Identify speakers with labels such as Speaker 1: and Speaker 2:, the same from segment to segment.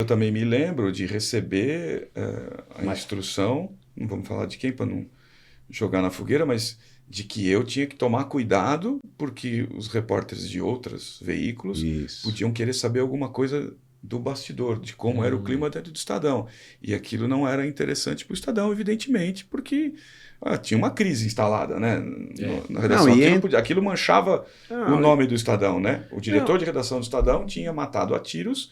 Speaker 1: também me lembro de receber a instrução, não vamos falar de quem para não jogar na fogueira, mas de que eu tinha que tomar cuidado porque os repórteres de outros veículos
Speaker 2: Isso.
Speaker 1: podiam querer saber alguma coisa do bastidor, de como era o clima dentro do Estadão. E aquilo não era interessante para o Estadão, evidentemente, porque tinha uma crise instalada, né? Na redação.
Speaker 2: Não,
Speaker 1: Aquilo manchava o
Speaker 2: Não,
Speaker 1: nome do Estadão, né? O diretor
Speaker 2: não.
Speaker 1: de redação do Estadão tinha matado a tiros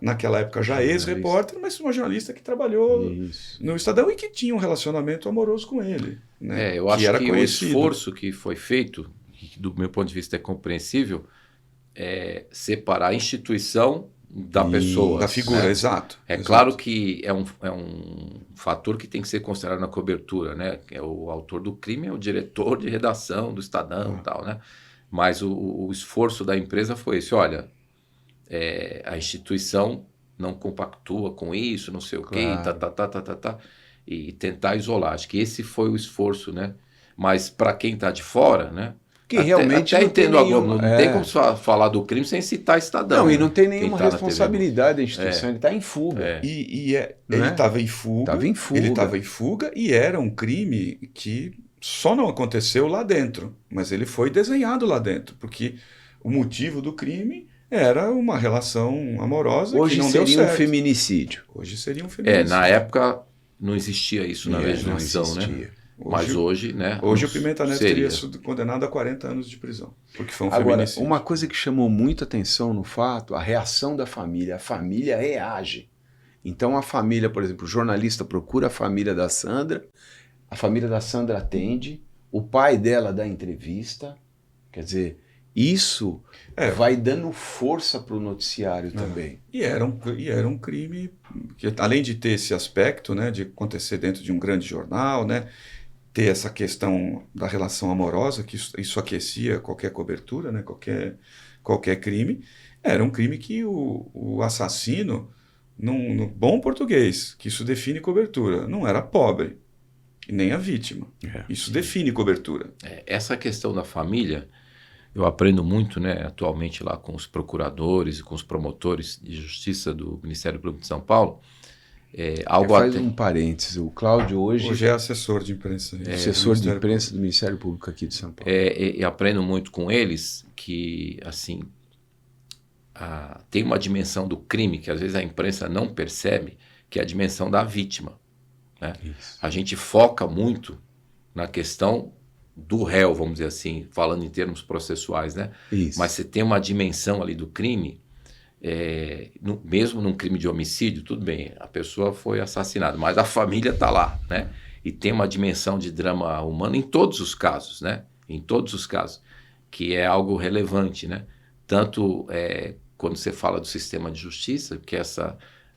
Speaker 1: naquela época já ex-repórter, mas uma jornalista que trabalhou
Speaker 2: Isso.
Speaker 1: no Estadão e que tinha um relacionamento amoroso com ele. Né?
Speaker 3: Eu acho que o esforço que foi feito, que do meu ponto de vista é compreensível, é separar a instituição da pessoa.
Speaker 1: Da figura,
Speaker 3: né?
Speaker 1: exato.
Speaker 3: Claro que é um fator que tem que ser considerado na cobertura, né? O autor do crime é o diretor de redação do Estadão e tal, né? Mas o esforço da empresa foi esse, olha, a instituição não compactua com isso, não sei o quê, e tentar isolar. Acho que esse foi o esforço, né? Mas para quem está de fora, né?
Speaker 2: Que realmente
Speaker 3: até
Speaker 2: não tem
Speaker 3: entendo
Speaker 2: nenhuma,
Speaker 3: não tem como falar do crime sem citar Estadão.
Speaker 2: Não, e não tem nenhuma
Speaker 3: Quem tá
Speaker 2: responsabilidade da instituição, ele está em fuga.
Speaker 1: Ele estava em fuga. Ele estava em fuga e era um crime que só não aconteceu lá dentro, mas ele foi desenhado lá dentro, porque o motivo do crime era uma relação amorosa que não deu certo.
Speaker 2: Hoje seria um feminicídio.
Speaker 1: Hoje seria um feminicídio.
Speaker 3: Na época não existia isso na legislação, né? Mas hoje, né?
Speaker 1: Hoje o Pimenta Neves teria sido condenado a 40 anos de prisão, porque foi um feminicídio.
Speaker 2: Agora, uma coisa que chamou muita atenção no fato, a reação da família. A família reage. Então a família, por exemplo, o jornalista procura a família da Sandra atende, o pai dela dá entrevista, quer dizer, isso vai dando força para o noticiário também.
Speaker 1: E era um crime que, além de ter esse aspecto, né, de acontecer dentro de um grande jornal, né, ter essa questão da relação amorosa, que isso aquecia qualquer cobertura, né, qualquer crime, era um crime que o assassino, no bom português, que isso define cobertura, não era pobre, e nem a vítima. Isso define cobertura.
Speaker 3: Essa questão da família, eu aprendo muito, né, atualmente lá com os procuradores e com os promotores de justiça do Ministério Público de São Paulo.
Speaker 2: Faz um parênteses, o Cláudio hoje
Speaker 1: é assessor de imprensa.
Speaker 2: Assessor de imprensa do Ministério Público aqui de São Paulo.
Speaker 3: Eu aprendo muito com eles que, assim, tem uma dimensão do crime que às vezes a imprensa não percebe, que é a dimensão da vítima. Né? A gente foca muito na questão do réu, vamos dizer assim, falando em termos processuais, né? Mas você tem uma dimensão ali do crime, mesmo num crime de homicídio, tudo bem, a pessoa foi assassinada, mas a família está lá, né? E tem uma dimensão de drama humano em todos os casos, né? Em todos os casos, que é algo relevante, né? Tanto quando você fala do sistema de justiça, que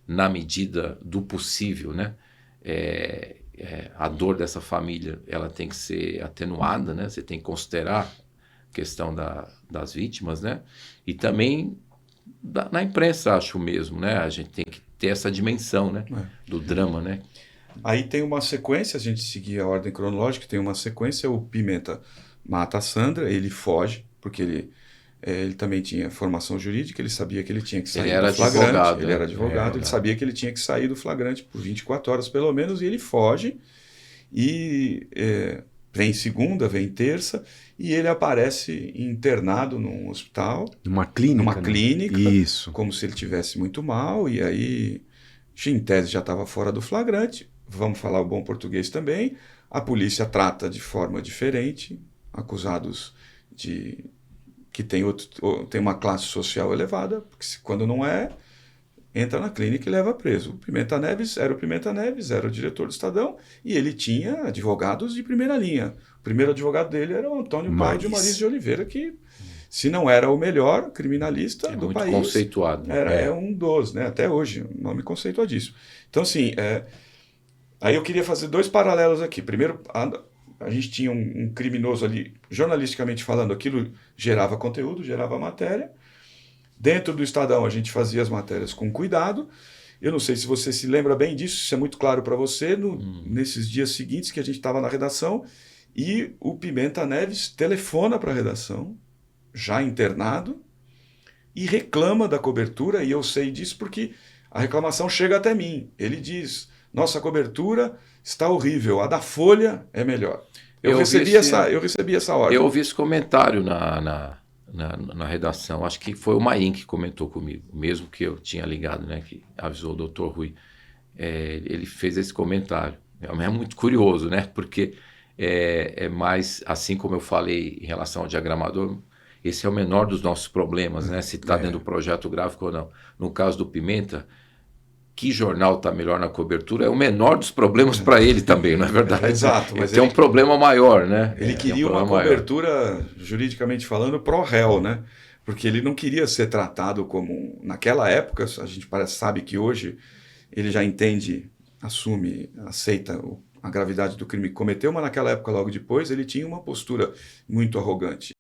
Speaker 3: na medida do possível, né? A dor dessa família, ela tem que ser atenuada, né? Você tem que considerar a questão das vítimas, né? E também na imprensa, acho mesmo, né? A gente tem que ter essa dimensão, né? Do drama, né?
Speaker 1: Aí tem uma sequência, a gente seguir a ordem cronológica, tem uma sequência, o Pimenta mata a Sandra, ele foge, porque ele também tinha formação jurídica, ele sabia que ele tinha que sair do flagrante. Ele era advogado, ele sabia que ele tinha que sair do flagrante por 24 horas pelo menos, e ele foge, e vem segunda, vem terça, e ele aparece internado num hospital.
Speaker 2: Numa clínica.
Speaker 1: Isso. Como se ele estivesse muito mal, e aí, em tese, já estava fora do flagrante. Vamos falar o bom português também. A polícia trata de forma diferente, acusados que tem uma classe social elevada, porque quando não entra na clínica e leva preso. O Pimenta Neves, era o diretor do Estadão, e ele tinha advogados de primeira linha. O primeiro advogado dele era o Antônio Cláudio Mariz de Oliveira, que, se não era o melhor criminalista do
Speaker 3: muito
Speaker 1: país,
Speaker 3: conceituado.
Speaker 1: É um dos, né? Até hoje, um nome conceituadíssimo. Então, assim, aí eu queria fazer dois paralelos aqui. Primeiro, a gente tinha um criminoso ali, jornalisticamente falando, aquilo gerava conteúdo, gerava matéria. Dentro do Estadão, a gente fazia as matérias com cuidado. Eu não sei se você se lembra bem disso, isso é muito claro para você, nesses dias seguintes que a gente estava na redação, e o Pimenta Neves telefona para a redação, já internado, e reclama da cobertura, e eu sei disso porque A reclamação chega até mim. Ele diz, nossa cobertura está horrível, a da Folha é melhor. Eu recebi essa ordem.
Speaker 3: Eu ouvi esse comentário na redação. Acho que foi o Maim que comentou comigo, mesmo que eu tinha ligado, né, que avisou o doutor Rui. Ele fez esse comentário. É muito curioso, né? Porque é mais, assim como eu falei em relação ao diagramador, esse é o menor dos nossos problemas, né? Se está dentro do projeto gráfico ou não. No caso do Pimenta, que jornal está melhor na cobertura é o menor dos problemas para ele também, não é verdade?
Speaker 1: Exato. Mas
Speaker 3: ele tem um problema maior, né?
Speaker 1: Ele queria uma cobertura, juridicamente falando, pró-réu, né? Porque ele não queria ser tratado como... Naquela época, a gente sabe que hoje ele já entende, assume, aceita a gravidade do crime que cometeu, mas naquela época, logo depois, ele tinha uma postura muito arrogante.